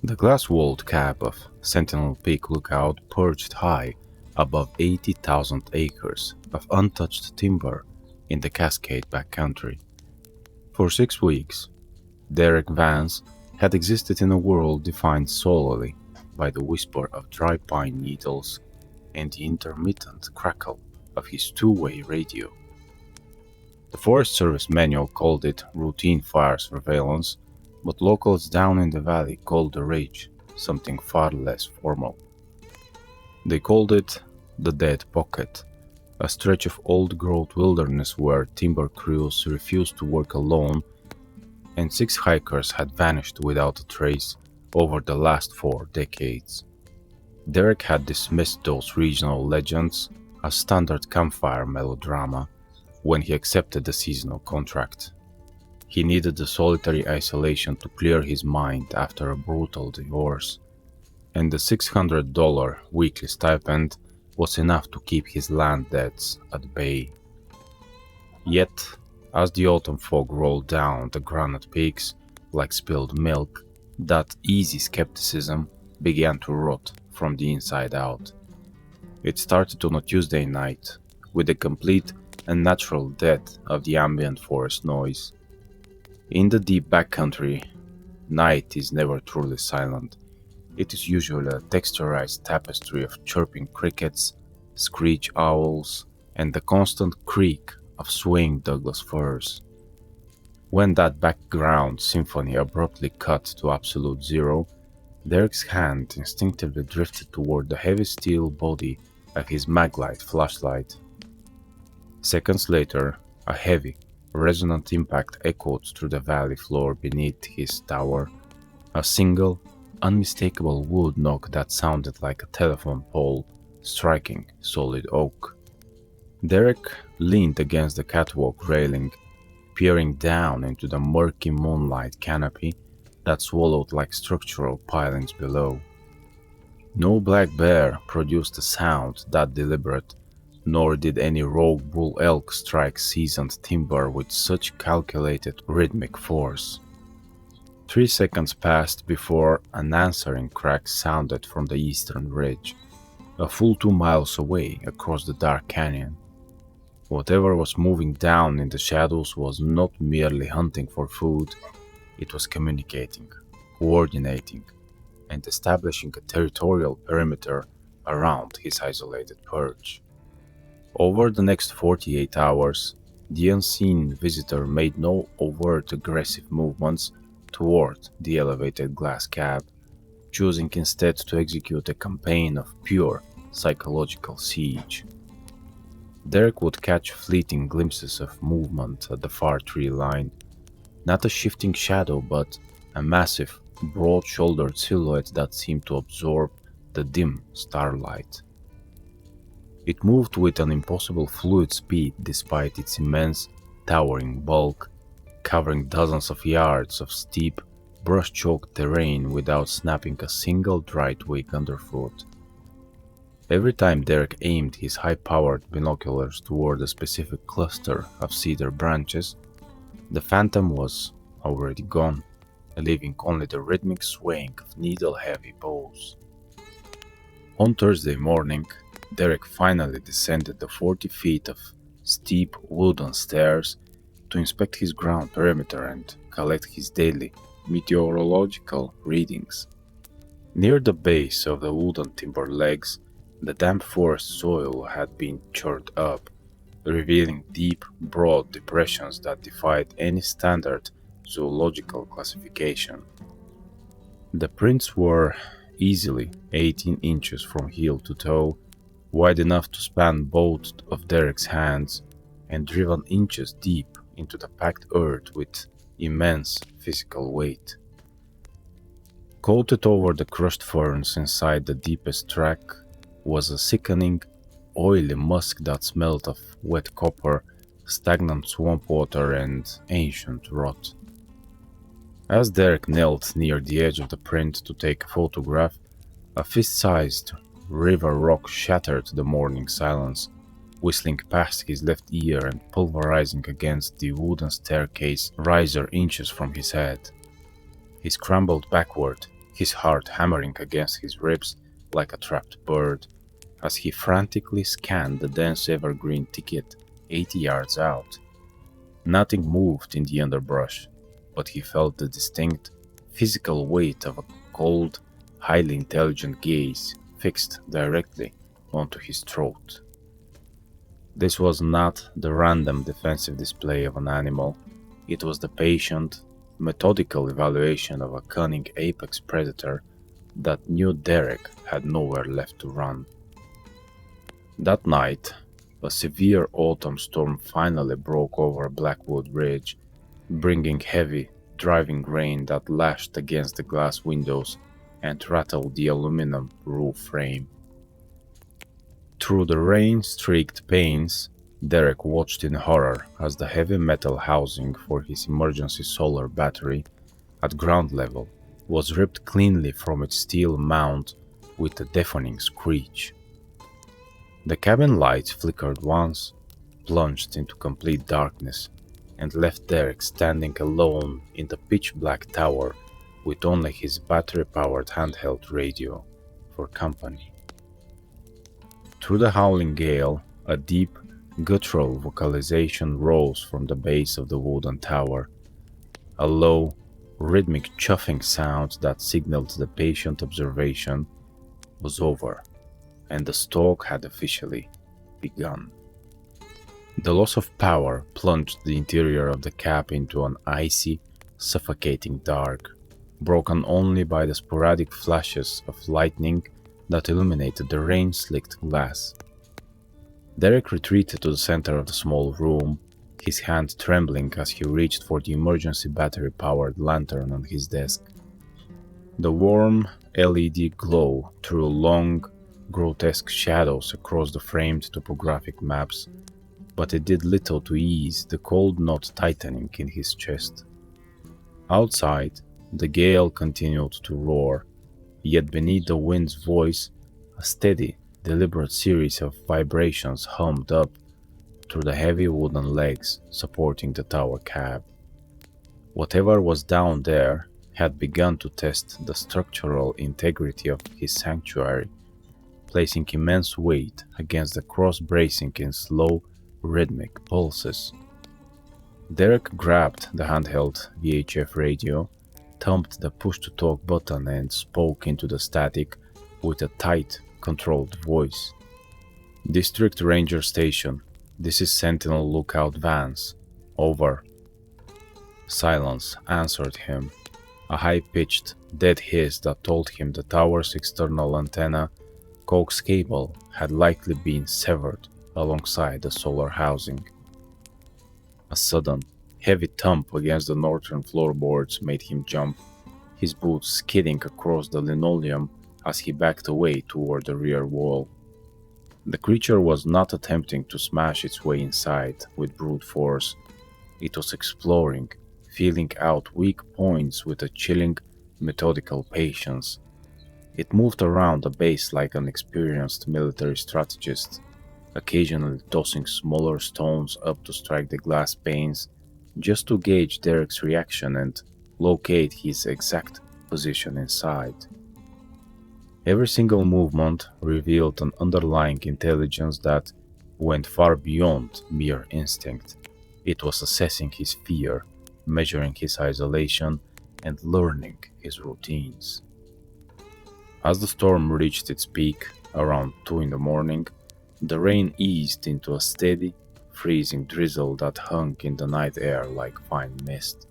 The glass-walled cap of Sentinel Peak Lookout perched high above 80,000 acres of untouched timber in the Cascade backcountry. For 6 weeks, Derek Vance had existed in a world defined solely by the whisper of dry pine needles and the intermittent crackle of his two-way radio. The Forest Service manual called it routine fire surveillance, but locals down in the valley called the ridge something far less formal. They called it the Dead Pocket, a stretch of old-growth wilderness where timber crews refused to work alone, and 6 hikers had vanished without a trace over the last 4 decades. Derek had dismissed those regional legends as standard campfire melodrama when he accepted the seasonal contract. He needed the solitary isolation to clear his mind after a brutal divorce, and the $600 weekly stipend was enough to keep his land debts at bay. Yet, as the autumn fog rolled down the granite peaks like spilled milk, that easy skepticism began to rot from the inside out. It started on a Tuesday night, with the complete and natural death of the ambient forest noise. In the deep backcountry, night is never truly silent. It is usually a texturized tapestry of chirping crickets, screech owls, and the constant creak of swaying Douglas firs. When that background symphony abruptly cut to absolute zero, Derek's hand instinctively drifted toward the heavy steel body of his maglite flashlight. Seconds later, a heavy, resonant impact echoed through the valley floor beneath his tower, a single, unmistakable wood knock that sounded like a telephone pole striking solid oak. Derek leaned against the catwalk railing, peering down into the murky moonlight canopy that swallowed like structural pilings below. No black bear produced a sound that deliberate, nor did any rogue bull elk strike seasoned timber with such calculated rhythmic force. 3 seconds passed before an answering crack sounded from the eastern ridge, a full 2 miles away across the dark canyon. Whatever was moving down in the shadows was not merely hunting for food, it was communicating, coordinating, and establishing a territorial perimeter around his isolated perch. Over the next 48 hours, the unseen visitor made no overt aggressive movements toward the elevated glass cab, choosing instead to execute a campaign of pure psychological siege. Derek would catch fleeting glimpses of movement at the far tree line, not a shifting shadow but a massive, broad-shouldered silhouette that seemed to absorb the dim starlight. It moved with an impossible fluid speed despite its immense, towering bulk, covering dozens of yards of steep, brush-choked terrain without snapping a single dry twig underfoot. Every time Derek aimed his high-powered binoculars toward a specific cluster of cedar branches, the phantom was already gone, leaving only the rhythmic swaying of needle-heavy bows. On Thursday morning, Derek finally descended the 40 feet of steep wooden stairs to inspect his ground perimeter and collect his daily meteorological readings. Near the base of the wooden timber legs, the damp forest soil had been churned up, revealing deep, broad depressions that defied any standard zoological classification. The prints were easily 18 inches from heel to toe, wide enough to span both of Derek's hands, and driven inches deep into the packed earth with immense physical weight. Coated over the crushed ferns inside the deepest track was a sickening, oily musk that smelled of wet copper, stagnant swamp water, and ancient rot. As Derek knelt near the edge of the print to take a photograph, a fist-sized river rock shattered the morning silence, whistling past his left ear and pulverizing against the wooden staircase riser inches from his head. He scrambled backward, his heart hammering against his ribs like a trapped bird as he frantically scanned the dense evergreen thicket 80 yards out. Nothing moved in the underbrush, but he felt the distinct, physical weight of a cold, highly intelligent gaze fixed directly onto his throat. This was not the random defensive display of an animal, it was the patient, methodical evaluation of a cunning apex predator that knew Derek had nowhere left to run. That night, a severe autumn storm finally broke over Blackwood Ridge, bringing heavy, driving rain that lashed against the glass windows and rattled the aluminum roof frame. Through the rain-streaked panes, Derek watched in horror as the heavy metal housing for his emergency solar battery at ground level was ripped cleanly from its steel mount with a deafening screech. The cabin lights flickered once, plunged into complete darkness, and left Derek standing alone in the pitch-black tower with only his battery-powered handheld radio for company. Through the howling gale, a deep, guttural vocalization rose from the base of the wooden tower, a low, rhythmic chuffing sound that signaled the patient observation was over, and the stalk had officially begun. The loss of power plunged the interior of the cab into an icy, suffocating dark, broken only by the sporadic flashes of lightning that illuminated the rain-slicked glass. Derek retreated to the center of the small room, his hand trembling as he reached for the emergency battery-powered lantern on his desk. The warm LED glow threw long, grotesque shadows across the framed topographic maps, but it did little to ease the cold knot tightening in his chest. Outside, the gale continued to roar, yet beneath the wind's voice, a steady, deliberate series of vibrations hummed up through the heavy wooden legs supporting the tower cab. Whatever was down there had begun to test the structural integrity of his sanctuary, placing immense weight against the cross-bracing in slow, rhythmic pulses. Derek grabbed the handheld VHF radio, thumped the push-to-talk button and spoke into the static with a tight, controlled voice. "District Ranger Station, this is Sentinel Lookout Vance. Over." Silence answered him, a high-pitched, dead hiss that told him the tower's external antenna coax cable had likely been severed alongside the solar housing. A sudden, heavy thump against the northern floorboards made him jump, his boots skidding across the linoleum as he backed away toward the rear wall. The creature was not attempting to smash its way inside with brute force. It was exploring, feeling out weak points with a chilling, methodical patience. It moved around the base like an experienced military strategist, occasionally tossing smaller stones up to strike the glass panes just to gauge Derek's reaction and locate his exact position inside. Every single movement revealed an underlying intelligence that went far beyond mere instinct. It was assessing his fear, measuring his isolation, and learning his routines. As the storm reached its peak around 2 in the morning, the rain eased into a steady, freezing drizzle that hung in the night air like fine mist.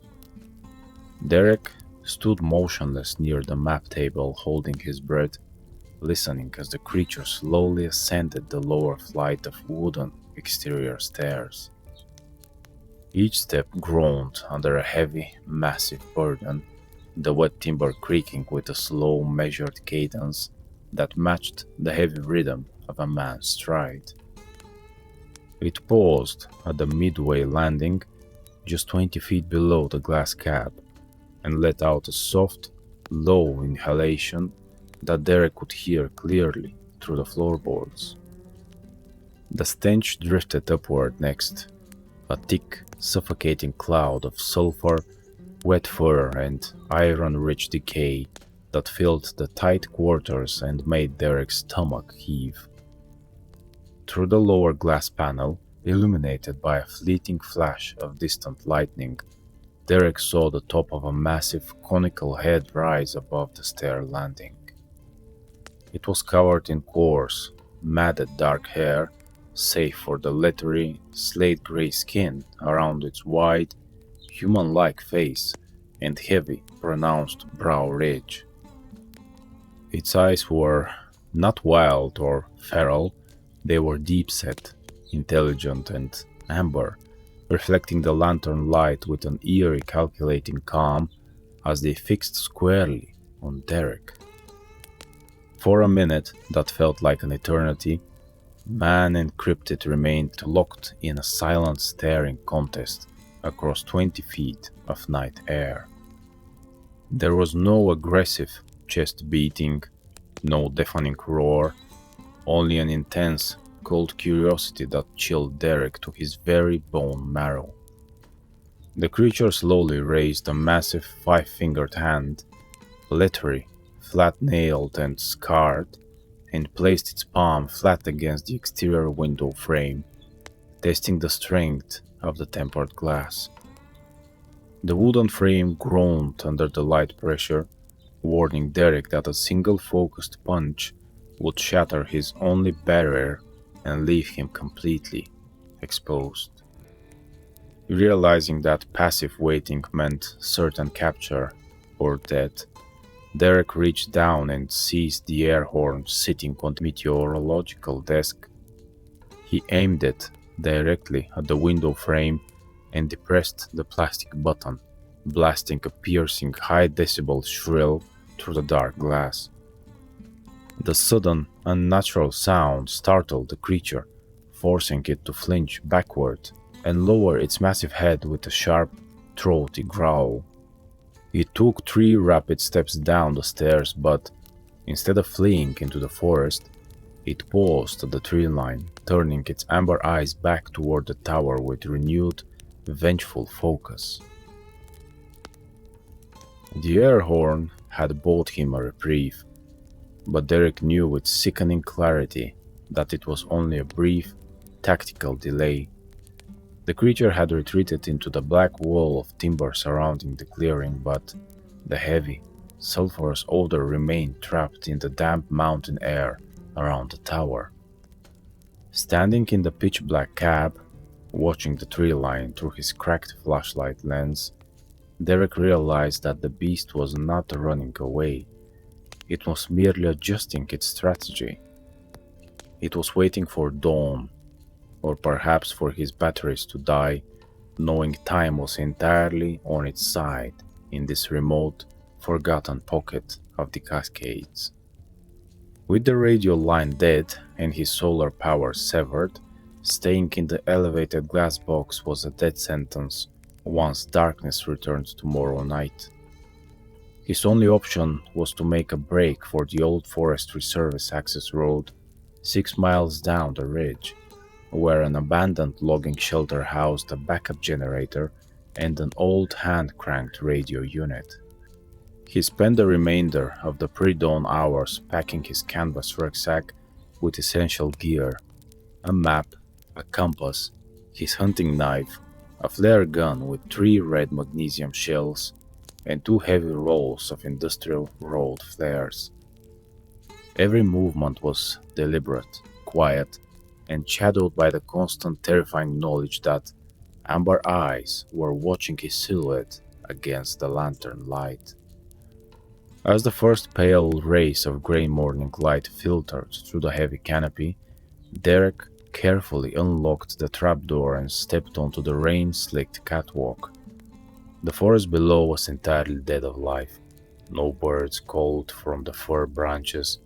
Derek stood motionless near the map table, holding his breath, listening as the creature slowly ascended the lower flight of wooden exterior stairs. Each step groaned under a heavy, massive burden, the wet timber creaking with a slow, measured cadence that matched the heavy rhythm of a man's stride. It paused at the midway landing, just 20 feet below the glass cab, and let out a soft, low inhalation that Derek could hear clearly through the floorboards. The stench drifted upward next, a thick, suffocating cloud of sulfur, wet fur, and iron-rich decay that filled the tight quarters and made Derek's stomach heave. Through the lower glass panel, illuminated by a fleeting flash of distant lightning, Derek saw the top of a massive conical head rise above the stair landing. It was covered in coarse, matted dark hair, save for the leathery, slate-gray skin around its wide, human-like face and heavy, pronounced brow ridge. Its eyes were not wild or feral, they were deep-set, intelligent, and amber, reflecting the lantern light with an eerie calculating calm as they fixed squarely on Derek. For a minute that felt like an eternity, man and cryptid remained locked in a silent staring contest across 20 feet of night air. There was no aggressive chest beating, no deafening roar, only an intense, cold curiosity that chilled Derek to his very bone marrow. The creature slowly raised a massive 5-fingered hand, leathery, flat-nailed and scarred, and placed its palm flat against the exterior window frame, testing the strength of the tempered glass. The wooden frame groaned under the light pressure, warning Derek that a single focused punch would shatter his only barrier and leave him completely exposed. Realizing that passive waiting meant certain capture or death, Derek reached down and seized the air horn sitting on the meteorological desk. He aimed it directly at the window frame and depressed the plastic button, blasting a piercing high-decibel shrill through the dark glass. The sudden, unnatural sound startled the creature, forcing it to flinch backward and lower its massive head with a sharp, throaty growl. It took 3 rapid steps down the stairs, but instead of fleeing into the forest, it paused at the tree line, turning its amber eyes back toward the tower with renewed, vengeful focus. The air horn had bought him a reprieve, but Derek knew with sickening clarity that it was only a brief, tactical delay. The creature had retreated into the black wall of timber surrounding the clearing, but the heavy, sulphurous odor remained trapped in the damp mountain air around the tower. Standing in the pitch-black cab, watching the tree line through his cracked flashlight lens, Derek realized that the beast was not running away. It was merely adjusting its strategy. It was waiting for dawn, or perhaps for his batteries to die, knowing time was entirely on its side in this remote, forgotten pocket of the Cascades. With the radio line dead and his solar power severed, staying in the elevated glass box was a death sentence once darkness returned tomorrow night. His only option was to make a break for the old forestry service access road 6 miles down the ridge, where an abandoned logging shelter housed a backup generator and an old hand-cranked radio unit. He spent the remainder of the pre-dawn hours packing his canvas rucksack with essential gear: a map, a compass, his hunting knife, a flare gun with 3 red magnesium shells, and 2 heavy rolls of industrial rolled flares. Every movement was deliberate, quiet, and shadowed by the constant terrifying knowledge that amber eyes were watching his silhouette against the lantern light. As the first pale rays of grey morning light filtered through the heavy canopy, Derek carefully unlocked the trapdoor and stepped onto the rain-slicked catwalk. The forest below was entirely dead of life. No birds called from the fir branches,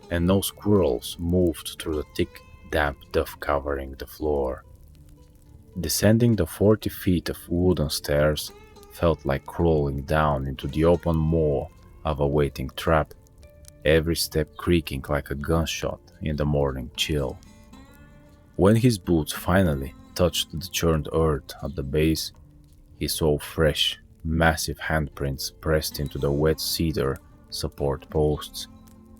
and no squirrels moved through the thick, damp duff covering the floor. Descending the 40 feet of wooden stairs felt like crawling down into the open maw of a waiting trap, every step creaking like a gunshot in the morning chill. When his boots finally touched the churned earth at the base, he saw fresh, massive handprints pressed into the wet cedar support posts,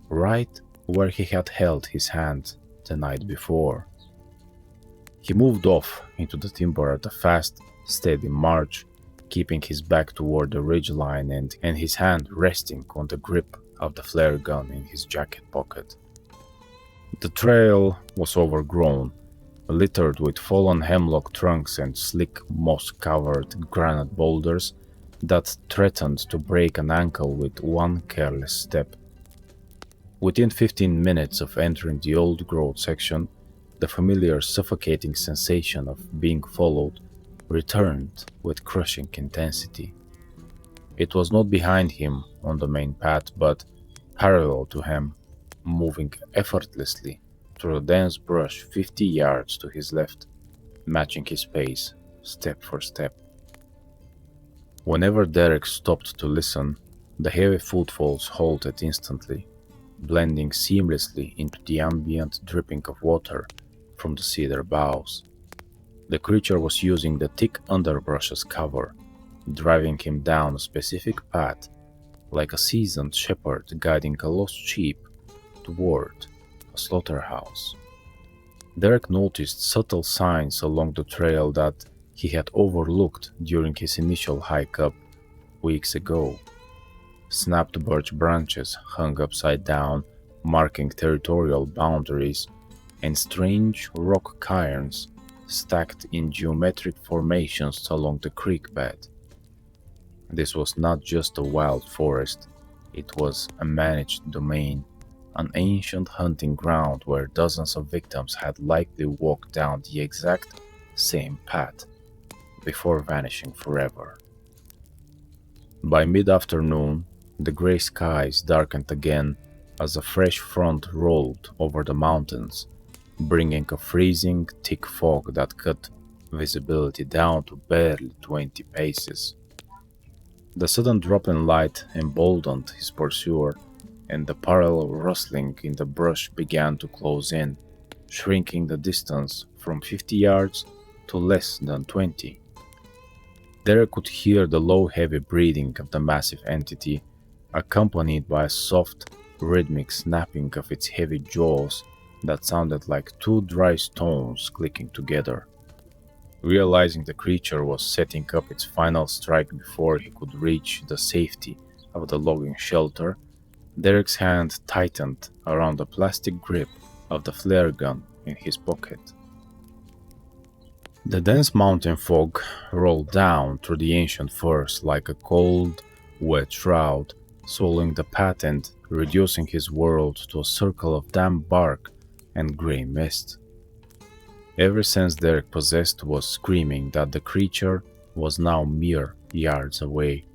right where he had held his hand the night before. He moved off into the timber at a fast, steady march, keeping his back toward the ridgeline and his hand resting on the grip of the flare gun in his jacket pocket. The trail was overgrown, littered with fallen hemlock trunks and slick moss-covered granite boulders that threatened to break an ankle with one careless step. Within 15 minutes of entering the old-growth section, the familiar suffocating sensation of being followed returned with crushing intensity. It was not behind him on the main path, but parallel to him, moving effortlessly through the dense brush 50 yards to his left, matching his pace, step for step. Whenever Derek stopped to listen, the heavy footfalls halted instantly, blending seamlessly into the ambient dripping of water from the cedar boughs. The creature was using the thick underbrush as cover, driving him down a specific path, like a seasoned shepherd guiding a lost sheep toward a slaughterhouse. Derek noticed subtle signs along the trail that he had overlooked during his initial hike up weeks ago. Snapped birch branches hung upside down, marking territorial boundaries, and strange rock cairns stacked in geometric formations along the creek bed. This was not just a wild forest, it was a managed domain, an ancient hunting ground where dozens of victims had likely walked down the exact same path before vanishing forever. By mid-afternoon, the gray skies darkened again as a fresh front rolled over the mountains, bringing a freezing, thick fog that cut visibility down to barely 20 paces. The sudden drop in light emboldened his pursuer, and the parallel rustling in the brush began to close in, shrinking the distance from 50 yards to less than 20. Derek could hear the low, heavy breathing of the massive entity, accompanied by a soft, rhythmic snapping of its heavy jaws that sounded like two dry stones clicking together. Realizing the creature was setting up its final strike before he could reach the safety of the logging shelter, Derek's hand tightened around the plastic grip of the flare gun in his pocket. The dense mountain fog rolled down through the ancient firs like a cold, wet shroud, swallowing the path and reducing his world to a circle of damp bark and grey mist. Every sense Derek possessed was screaming that the creature was now mere yards away,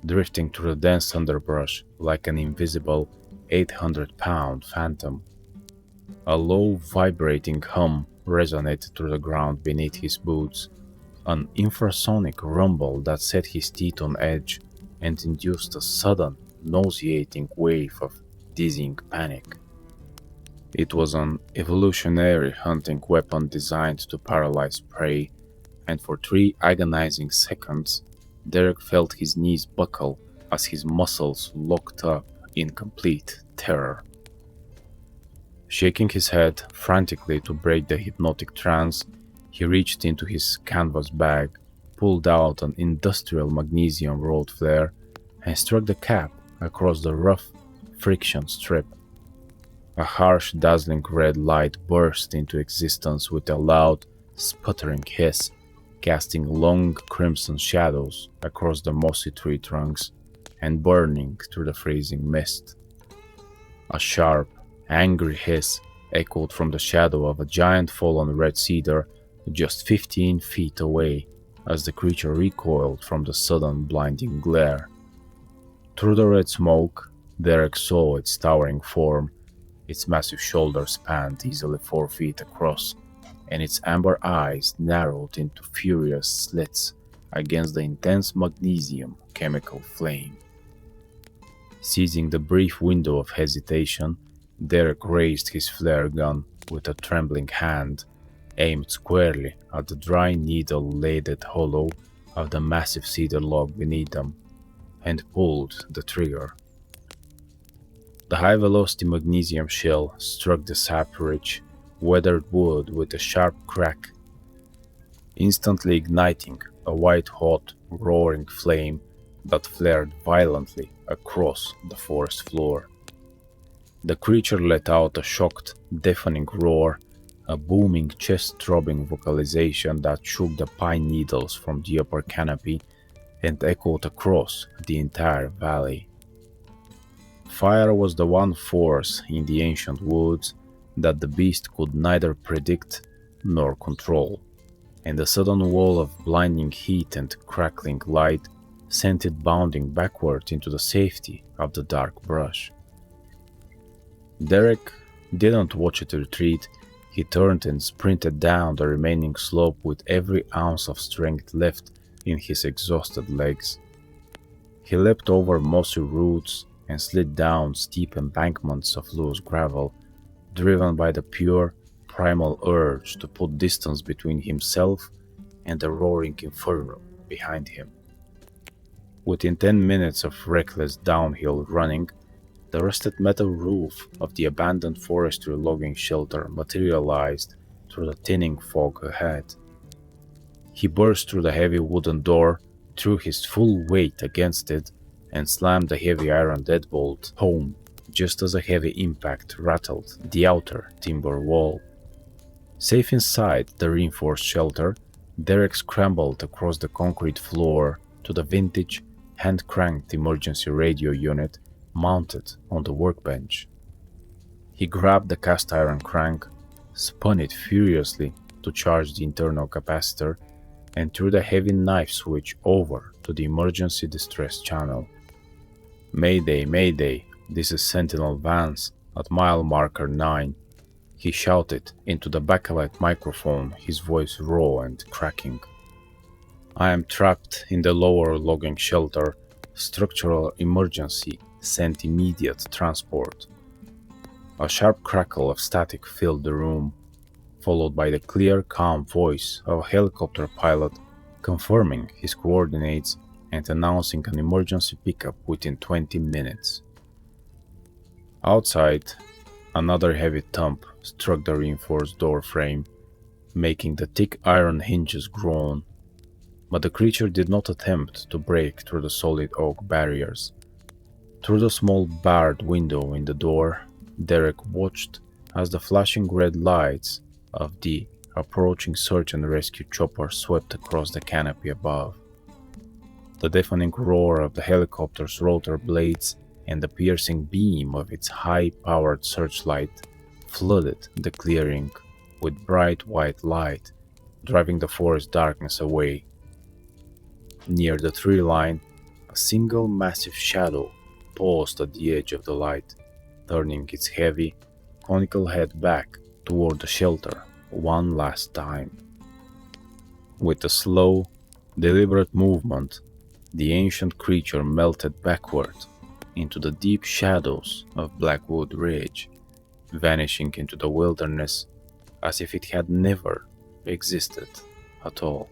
drifting through the dense underbrush like an invisible 800-pound phantom. A low, vibrating hum resonated through the ground beneath his boots, an infrasonic rumble that set his teeth on edge and induced a sudden, nauseating wave of dizzying panic. It was an evolutionary hunting weapon designed to paralyze prey, and for 3 agonizing seconds, Derek felt his knees buckle as his muscles locked up in complete terror. Shaking his head frantically to break the hypnotic trance, he reached into his canvas bag, pulled out an industrial magnesium-rolled flare, and struck the cap across the rough friction strip. A harsh, dazzling red light burst into existence with a loud, sputtering hiss, casting long crimson shadows across the mossy tree trunks and burning through the freezing mist. A sharp, angry hiss echoed from the shadow of a giant fallen red cedar just 15 feet away as the creature recoiled from the sudden blinding glare. Through the red smoke, Derek saw its towering form. Its massive shoulders spanned easily 4 feet across, and its amber eyes narrowed into furious slits against the intense magnesium chemical flame. Seizing the brief window of hesitation, Derek raised his flare gun with a trembling hand, aimed squarely at the dry needle-laden hollow of the massive cedar log beneath them, and pulled the trigger. The high-velocity magnesium shell struck the sap-rich, weathered wood with a sharp crack, instantly igniting a white-hot, roaring flame that flared violently across the forest floor. The creature let out a shocked, deafening roar, a booming, chest-throbbing vocalization that shook the pine needles from the upper canopy and echoed across the entire valley. Fire was the one force in the ancient woods that the beast could neither predict nor control, and the sudden wall of blinding heat and crackling light sent it bounding backward into the safety of the dark brush. Derek didn't watch it retreat. He turned and sprinted down the remaining slope with every ounce of strength left in his exhausted legs. He leapt over mossy roots and slid down steep embankments of loose gravel, driven by the pure, primal urge to put distance between himself and the roaring inferno behind him. Within 10 minutes of reckless downhill running, the rusted metal roof of the abandoned forestry logging shelter materialized through the thinning fog ahead. He burst through the heavy wooden door, threw his full weight against it, and slammed the heavy iron deadbolt home just as a heavy impact rattled the outer timber wall. Safe inside the reinforced shelter, Derek scrambled across the concrete floor to the vintage, hand-cranked emergency radio unit mounted on the workbench. He grabbed the cast iron crank, spun it furiously to charge the internal capacitor, and threw the heavy knife switch over to the emergency distress channel. "Mayday, Mayday, this is Sentinel Vance at mile marker 9, he shouted into the backlight microphone, his voice raw and cracking. "I am trapped in the lower logging shelter. Structural emergency. Sent immediate transport." A sharp crackle of static filled the room, followed by the clear, calm voice of a helicopter pilot confirming his coordinates and announcing an emergency pickup within 20 minutes. Outside, another heavy thump struck the reinforced door frame, making the thick iron hinges groan, but the creature did not attempt to break through the solid oak barriers. Through the small barred window in the door, Derek watched as the flashing red lights of the approaching search and rescue chopper swept across the canopy above. The deafening roar of the helicopter's rotor blades and the piercing beam of its high-powered searchlight flooded the clearing with bright white light, driving the forest darkness away. Near the tree line, a single massive shadow paused at the edge of the light, turning its heavy, conical head back toward the shelter one last time. With a slow, deliberate movement, the ancient creature melted backward into the deep shadows of Blackwood Ridge, vanishing into the wilderness as if it had never existed at all.